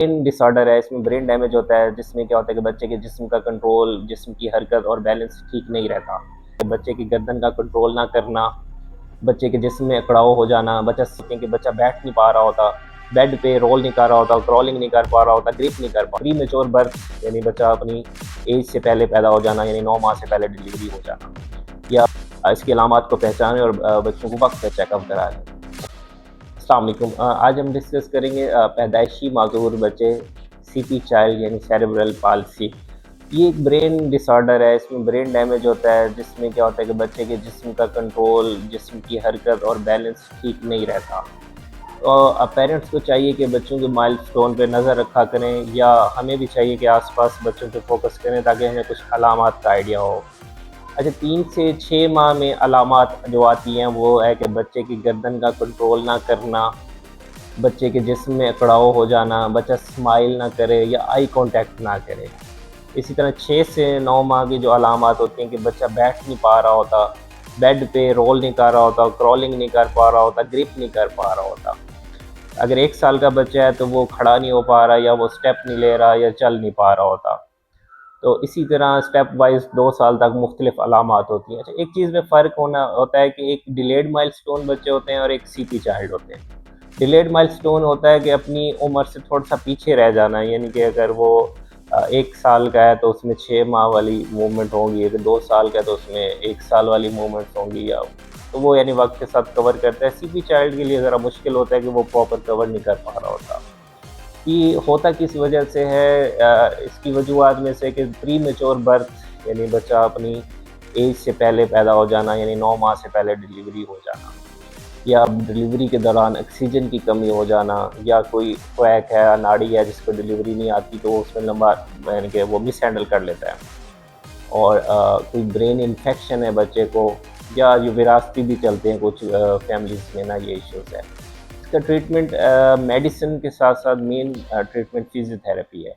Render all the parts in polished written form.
Brain ڈس order ہے، اس میں brain damage ہوتا ہے، جس میں کیا ہوتا ہے کہ بچے کے جسم کا کنٹرول، جسم کی حرکت اور بیلنس ٹھیک نہیں رہتا۔ بچے کی گردن کا کنٹرول نہ کرنا، بچے کے جسم میں اکڑاؤ ہو جانا، بچہ بیٹھ نہیں پا رہا ہوتا، بیڈ پہ رول نہیں کر رہا ہوتا، کرالنگ نہیں کر پا رہا ہوتا، گرپ نہیں کر پا، پری میچور برتھ یعنی بچہ اپنی ایج سے پہلے پیدا ہو جانا، یعنی 9 ماہ سے پہلے ڈلیوری ہو جانا، یا اس کی علامات کو پہچانیں اور بچوں کو وقت پہ چیک اپ کرا لیں۔ السلام علیکم، آج ہم ڈسکس کریں گے پیدائشی معذور بچے، سی پی چائلڈ یعنی سیریبرل پالسی۔ یہ ایک برین ڈس آرڈر ہے، اس میں برین ڈیمیج ہوتا ہے، جس میں کیا ہوتا ہے کہ بچے کے جسم کا کنٹرول، جسم کی حرکت اور بیلنس ٹھیک نہیں رہتا۔ پیرنٹس کو چاہیے کہ بچوں کے مائل سٹون پہ نظر رکھا کریں، یا ہمیں بھی چاہیے کہ آس پاس بچوں پہ فوکس کریں تاکہ ہمیں کچھ علامات کا آئیڈیا ہو۔ اچھا، 3 سے 6 ماہ میں علامات جو آتی ہیں وہ ہے کہ بچے کی گردن کا کنٹرول نہ کرنا، بچے کے جسم میں اکڑاؤ ہو جانا، بچہ اسمائل نہ کرے یا آئی کانٹیکٹ نہ کرے۔ اسی طرح 6 سے 9 ماہ کی جو علامات ہوتی ہیں کہ بچہ بیٹھ نہیں پا رہا ہوتا، بیڈ پہ رول نہیں کر رہا ہوتا، کرالنگ نہیں کر پا رہا ہوتا، گرپ نہیں کر پا رہا ہوتا۔ اگر 1 سال کا بچہ ہے تو وہ کھڑا نہیں ہو پا رہا، یا وہ سٹیپ نہیں لے رہا، یا چل نہیں پا رہا ہوتا۔ تو اسی طرح سٹیپ وائز 2 سال تک مختلف علامات ہوتی ہیں۔ اچھا، ایک چیز میں فرق ہوتا ہے کہ ایک ڈیلیڈ مائل سٹون بچے ہوتے ہیں اور ایک سی پی چائلڈ ہوتے ہیں۔ ڈیلیڈ مائل سٹون ہوتا ہے کہ اپنی عمر سے تھوڑا سا پیچھے رہ جانا، یعنی کہ اگر وہ 1 سال کا ہے تو اس میں 6 ماہ والی موومنٹ ہوگی، اگر 2 سال کا ہے تو اس میں 1 سال والی موومنٹس ہوں گی، یا تو وہ یعنی وقت کے ساتھ کور کرتا ہے۔ سی پی چائلڈ کے لیے ذرا مشکل ہوتا ہے کہ وہ پراپر کور نہیں کر پا رہا ہوتا۔ یہ ہوتا کس وجہ سے ہے؟ اس کی وجوہات میں سے کہ پری میچور برتھ یعنی بچہ اپنی ایج سے پہلے پیدا ہو جانا، یعنی 9 ماہ سے پہلے ڈلیوری ہو جانا، یا ڈلیوری کے دوران آکسیجن کی کمی ہو جانا، یا کوئی کویک ہے، ناڑی ہے جس کو ڈلیوری نہیں آتی تو اس میں لمبا یعنی کہ وہ مس ہینڈل کر لیتا ہے، اور کوئی برین انفیکشن ہے بچے کو، یا جو وراثتی بھی چلتے ہیں کچھ فیملیز میں نا، یہ ایشوز ہے۔ اس کا ٹریٹمنٹ میڈیسن کے ساتھ ساتھ مین ٹریٹمنٹ فزیو تھراپی ہے،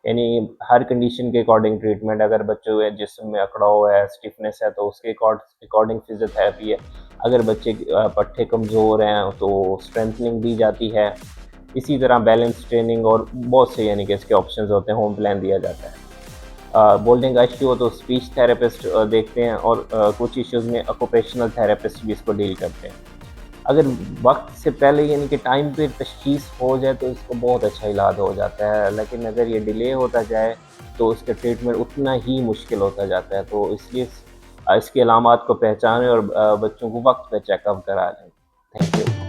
یعنی ہر کنڈیشن کے اکارڈنگ ٹریٹمنٹ۔ اگر بچوں کے جسم میں اکڑاؤ ہے، اسٹفنس ہے تو اس کے اکارڈنگ فزیو تھراپی ہے۔ اگر بچے پٹھے کمزور ہیں تو اسٹرینتھننگ دی جاتی ہے۔ اسی طرح بیلنس ٹریننگ اور بہت سے یعنی کہ اس کے آپشنز ہوتے ہیں، ہوم پلان دیا جاتا ہے۔ بولڈنگ کا ایشو ہو تو اسپیچ تھراپسٹ دیکھتے ہیں، اور کچھ ایشوز میں آکوپیشنل تھراپسٹ بھی اس کو ڈیل کرتے ہیں۔ اگر وقت سے پہلے یعنی کہ ٹائم پہ تشخیص ہو جائے تو اس کو بہت اچھا علاج ہو جاتا ہے، لیکن اگر یہ ڈیلے ہوتا جائے تو اس کا ٹریٹمنٹ اتنا ہی مشکل ہوتا جاتا ہے۔ تو اس لیے اس کی علامات کو پہچانیں اور بچوں کو وقت پہ چیک اپ کرا لیں۔ Thank you.